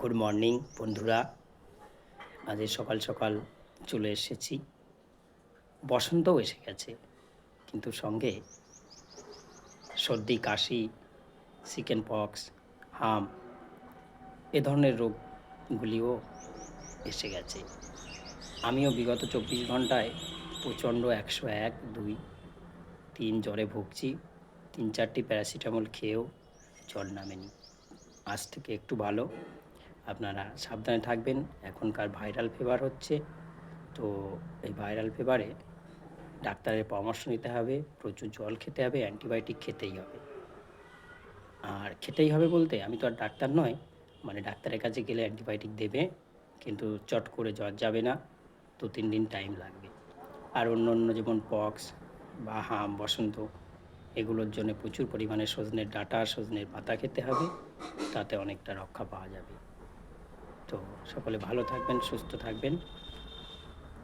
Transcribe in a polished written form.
Good morning বন্ধুরা। আজ সকাল সকাল চলে এসেছি। বসন্তও এসে গেছে, কিন্তু সঙ্গে সর্দি, কাশি, চিকেন পক্স, হাম এ ধরনের রোগগুলিও এসে গেছে। আমিও বিগত ২৪ ঘন্টায় প্রচণ্ড ১০১, ২, ৩ জ্বরে ভুগছি। ৩-৪টি প্যারাসিটামল খেয়েও জ্বর নামেনি। আজ থেকে একটু ভালো। আপনারা সাবধানে থাকবেন। এখনকার ভাইরাল ফিভার হচ্ছে, তো এই ভাইরাল ফিভারে ডাক্তারের পরামর্শ নিতে হবে, প্রচুর জল খেতে হবে, অ্যান্টিবায়োটিক খেতেই হবে। আর খেতেই হবে বলতে আমি তো আর ডাক্তার নয়, মানে ডাক্তারের কাছে গেলে অ্যান্টিবায়োটিক দেবে, কিন্তু চট করে জ্বর যাবে না, ২-৩ দিন টাইম লাগবে। আর অন্য যেমন পক্স বা হাম, বসন্ত এগুলোর জন্য প্রচুর পরিমাণে সজনের ডাঁটা, সজনের পাতা খেতে হবে, তাতে অনেকটা রক্ষা পাওয়া যাবে। তো সকলে ভালো থাকবেন, সুস্থ থাকবেন।